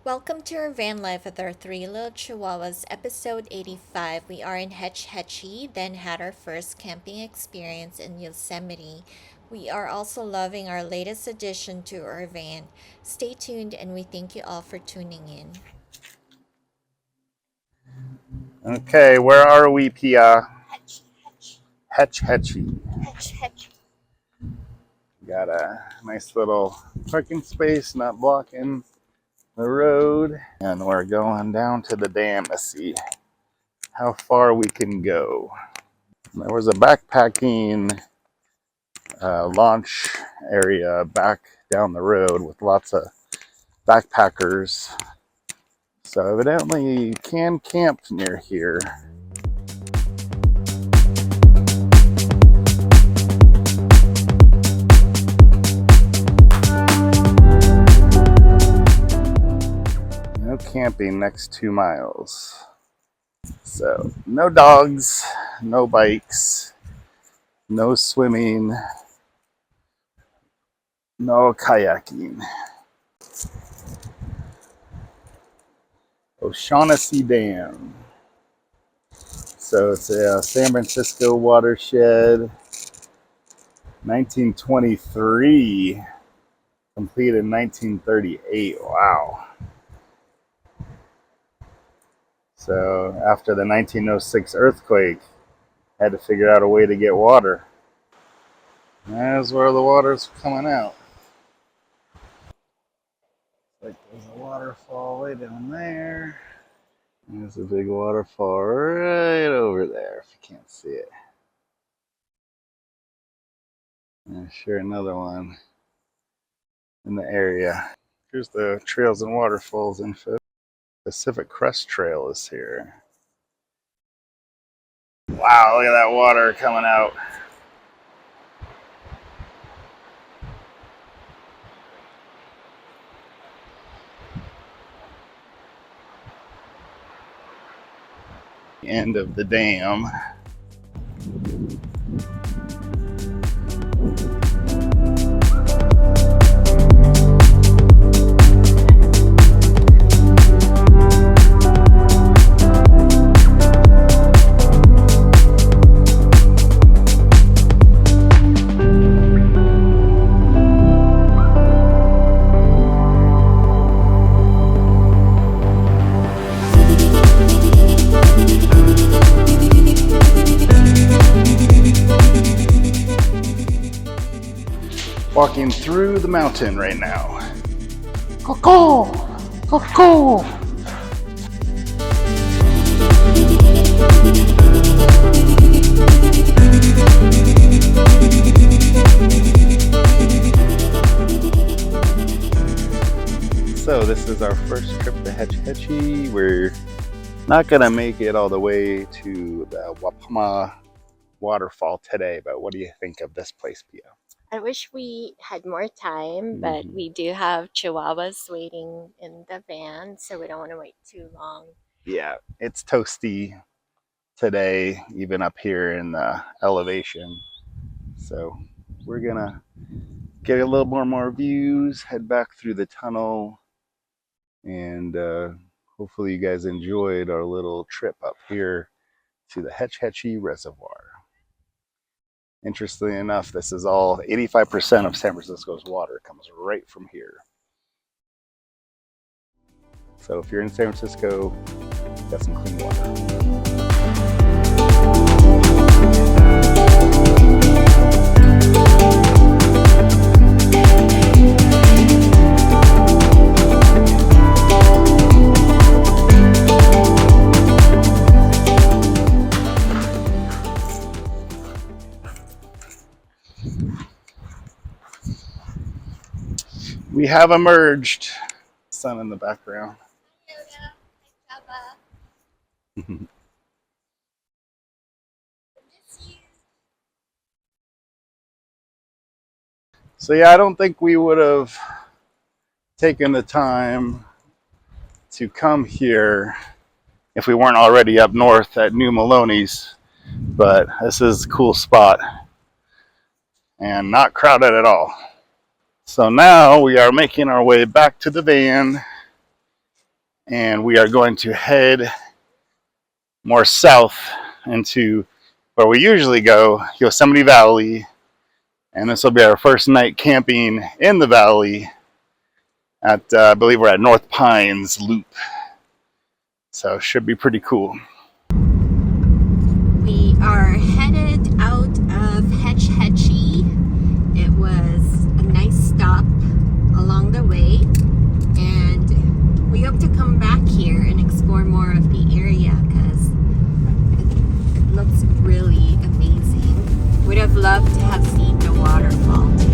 Welcome to our van life with our three little chihuahuas, episode 85. We are in Hetch Hetchy, then had our first camping experience in Yosemite. We are also loving our latest addition to our van. Stay tuned, and we thank you all for tuning in. Okay, where are we, Pia? Hetch, Hetch, Hetch Hetchy. Hetch, Hetch. Got a nice little parking space, not blocking the road. And we're going down to the dam to see how far we can go. There was a backpacking launch area back down the road with lots of backpackers. So evidently you can camp near here. No camping next 2 miles. So no dogs, no bikes, no swimming, no kayaking. O'Shaughnessy Dam. So it's a San Francisco watershed, 1923, completed in 1938. Wow. So after the 1906 earthquake, had to figure out a way to get water. That's where the water's coming out. Like there's a waterfall way down there. There's a big waterfall right over there if you can't see it. And sure, another one in the area. Here's the Trails and Waterfalls info. Pacific Crest Trail is here. Wow, look at that water coming out. The end of the dam. Walking through the mountain right now. Caw-caw! Caw-caw! So this is our first trip to Hetch Hetchy. We're not gonna make it all the way to the Wapama waterfall today, but what do you think of this place, Pia? I wish we had more time, but we do have chihuahuas waiting in the van, so we don't want to wait too long. Yeah, it's toasty today, even up here in the elevation. So we're gonna get a little more views, head back through the tunnel, and hopefully you guys enjoyed our little trip up here to the Hetch Hetchy Reservoir. Interestingly enough, this is all 85% of San Francisco's water comes right from here. So if you're in San Francisco, got some clean water. We have emerged. Sun in the background. Yoda and Jabba. So yeah, I don't think we would have taken the time to come here if we weren't already up north at New Maloney's, but this is a cool spot and not crowded at all. So now we are making our way back to the van and we are going to head more south into where we usually go, Yosemite Valley, and this will be our first night camping in the valley at, I believe we're at North Pines Loop, so should be pretty cool. We are headed out of Hetch Hetchy. It was a nice stop along the way, and we hope to come back here and explore more of the area because it looks really amazing. Would have loved to have seen the waterfall too.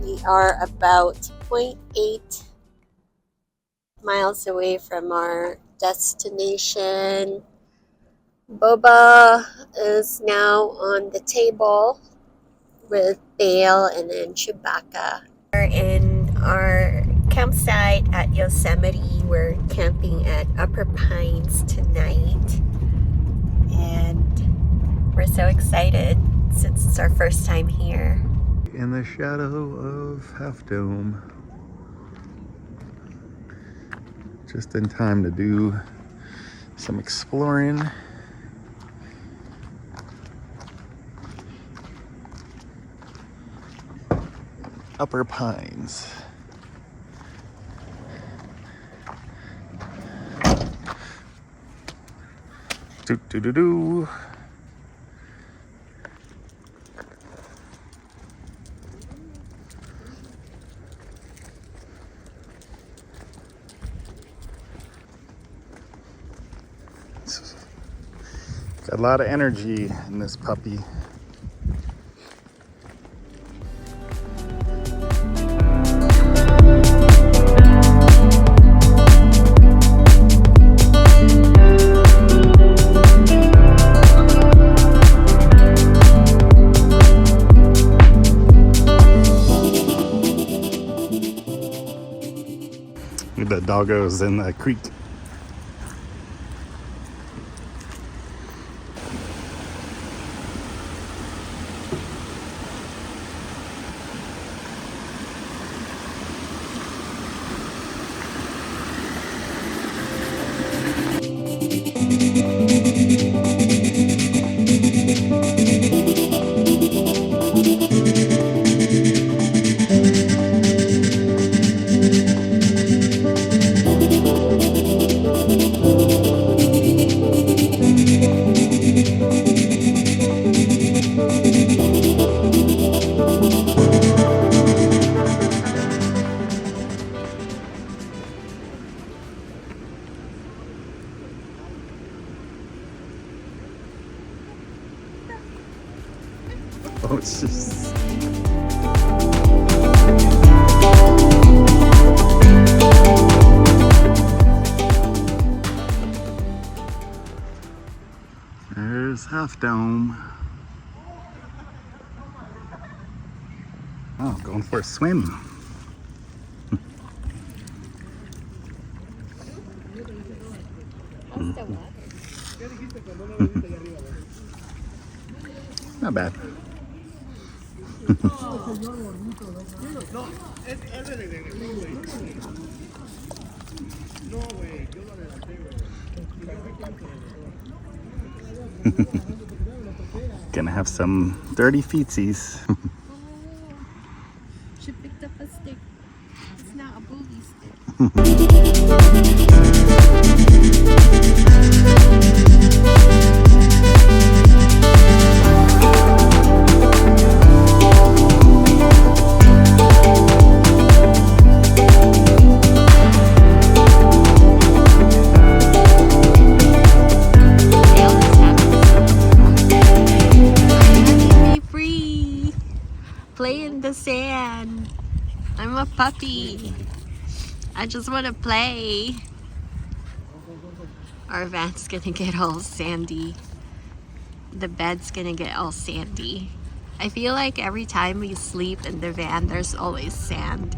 We are about 0.8 miles away from our destination. Boba is now on the table with Bail and then Chewbacca. We're in our campsite at Yosemite. We're camping at Upper Pines tonight, and we're so excited since it's our first time here. In the shadow of Half Dome. Just in time to do some exploring. Upper Pines. Do. Got a lot of energy in this puppy. The doggos in the creek. Oh, it's just... There's Half Dome. Oh, going for a swim. Not bad. Gonna have some dirty feetsies. She picked up a stick. It's not a boogie stick. Play in the sand. I'm a puppy. I just want to play. Our van's gonna get all sandy. The bed's gonna get all sandy. I feel like every time we sleep in the van, there's always sand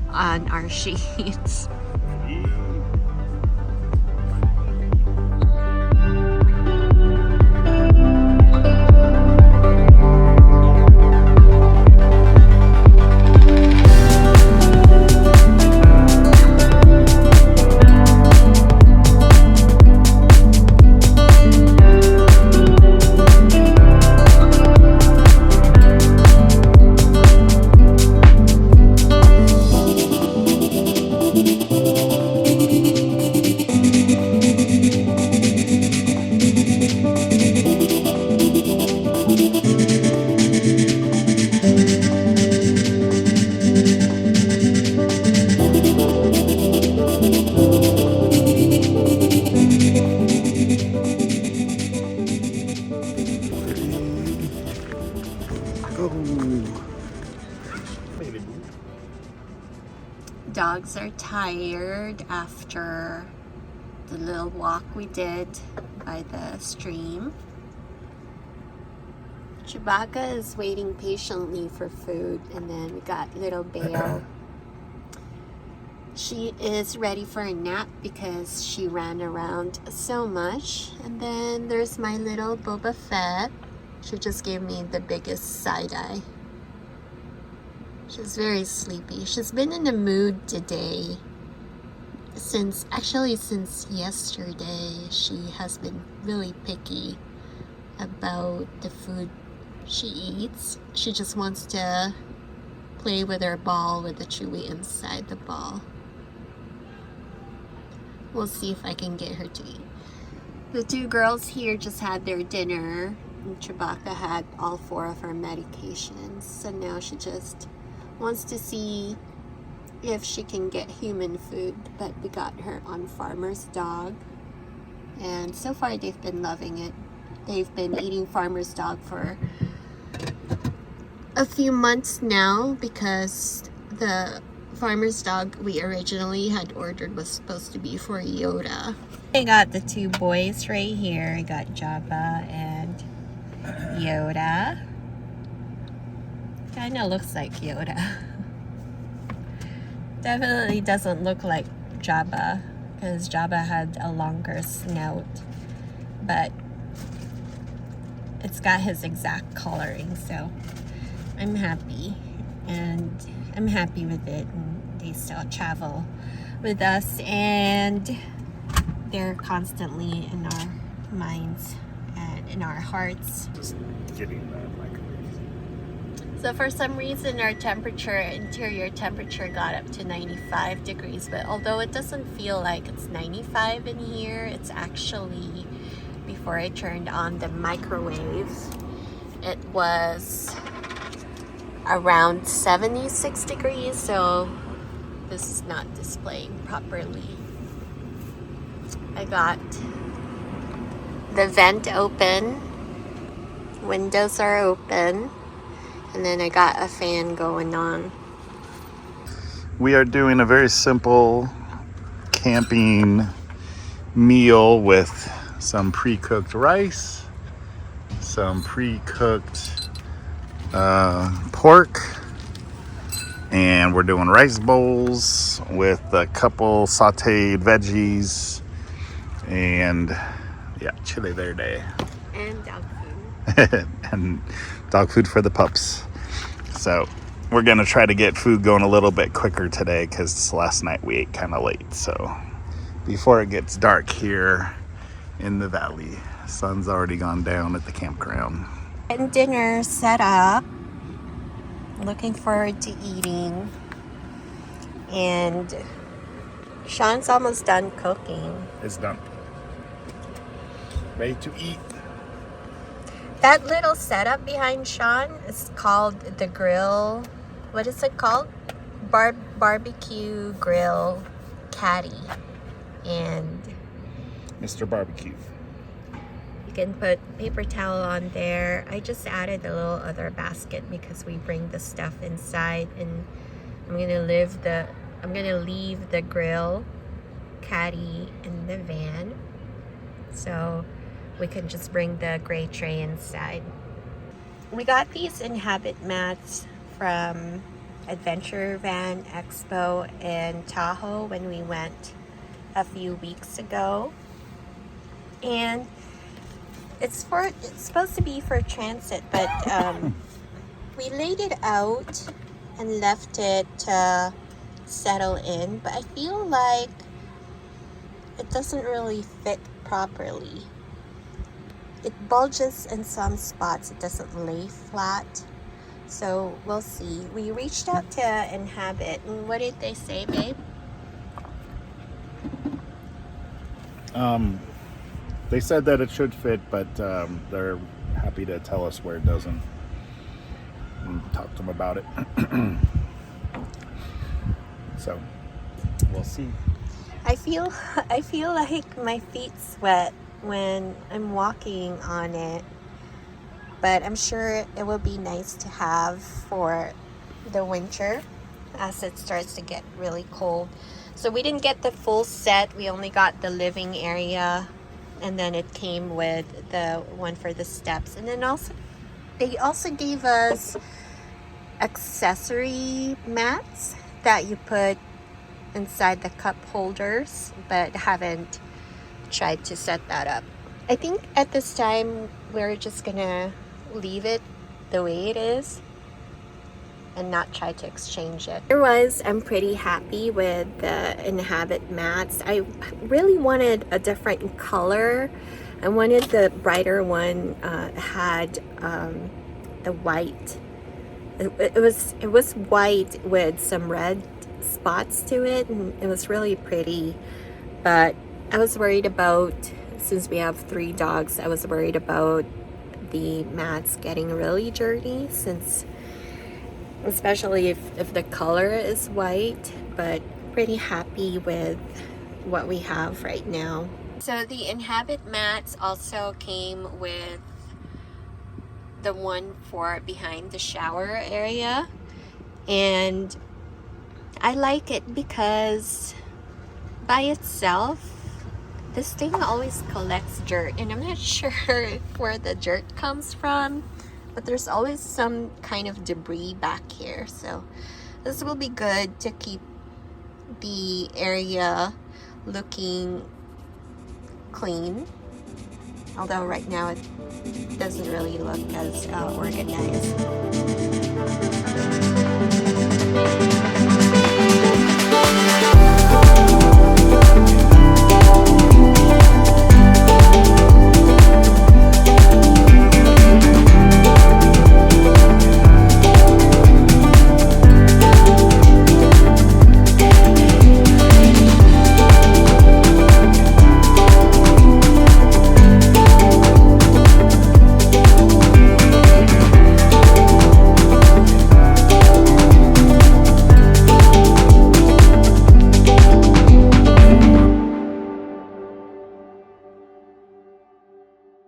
on our sheets. Dogs are tired after the little walk we did by the stream. Chewbacca is waiting patiently for food, and then we got little Bail. She is ready for a nap because she ran around so much. And then there's my little BobaFett. She just gave me the biggest side eye. She's very sleepy. She's been in the mood today. Since yesterday, she has been really picky about the food she eats. She just wants to play with her ball with the chewy inside the ball. We'll see if I can get her to eat. The two girls here just had their dinner. And Chewbacca had all 4 of her medications. So now she just wants to see if she can get human food. But we got her on Farmer's Dog. And so far they've been loving it. They've been eating Farmer's Dog for a few months now because the Farmer's Dog we originally had ordered was supposed to be for Yoda. I got the 2 boys right here. I got Jabba and Yoda. Kinda looks like Yoda. Definitely doesn't look like Jabba because Jabba had a longer snout, but it's got his exact coloring, so I'm happy, and I'm happy with it. And they still travel with us, and they're constantly in our minds and in our hearts. Just getting that microwave. So for some reason our interior temperature got up to 95 degrees, but although it doesn't feel like it's 95 in here, it's actually, before I turned on the microwave, it was around 76 degrees, so this is not displaying properly. I got the vent open, windows are open, and then I got a fan going on. We are doing a very simple camping meal with some pre-cooked rice, some pre-cooked pork, and we're doing rice bowls with a couple sauteed veggies and chile verde. And dog food. And dog food for the pups. So we're gonna try to get food going a little bit quicker today because last night we ate kind of late. So before it gets dark here in the valley, sun's already gone down at the campground. And dinner set up. Looking forward to eating. And Sean's almost done cooking. It's done. Ready to eat. That little setup behind Sean is called the grill. What is it called? Barbecue grill caddy. And Mr. Barbecue. you can put paper towel on there. I just added a little other basket because we bring the stuff inside, and I'm gonna leave the grill caddy in the van, so we can just bring the gray tray inside. We got these inhabit mats from Adventure Van Expo in Tahoe when we went a few weeks ago, and it's supposed to be for transit, but we laid it out and left it to settle in, but I feel like it doesn't really fit properly. It bulges in some spots, it doesn't lay flat. So we'll see. We reached out to Inhabit, and what did they say, babe? They said that it should fit, but they're happy to tell us where it doesn't and talk to them about it. So we'll see. I feel like my feet sweat when I'm walking on it, but I'm sure it will be nice to have for the winter as it starts to get really cold. So we didn't get the full set. We only got the living area, and then it came with the one for the steps. And then also they also gave us accessory mats that you put inside the cup holders, but haven't tried to set that up. I think at this time we're just gonna leave it the way it is and not try to exchange it. Otherwise, I'm pretty happy with the Inhabit mats. I really wanted a different color. I wanted the brighter one had the white. It was white with some red spots to it, and it was really pretty. But I was worried about, since we have 3 dogs, I was worried about the mats getting really dirty, since especially if the color is white. But pretty happy with what we have right now. So the Inhabit mats also came with the one for behind the shower area, and I like it because by itself this thing always collects dirt, and I'm not sure where the dirt comes from, but there's always some kind of debris back here. So this will be good to keep the area looking clean, although right now it doesn't really look as organized.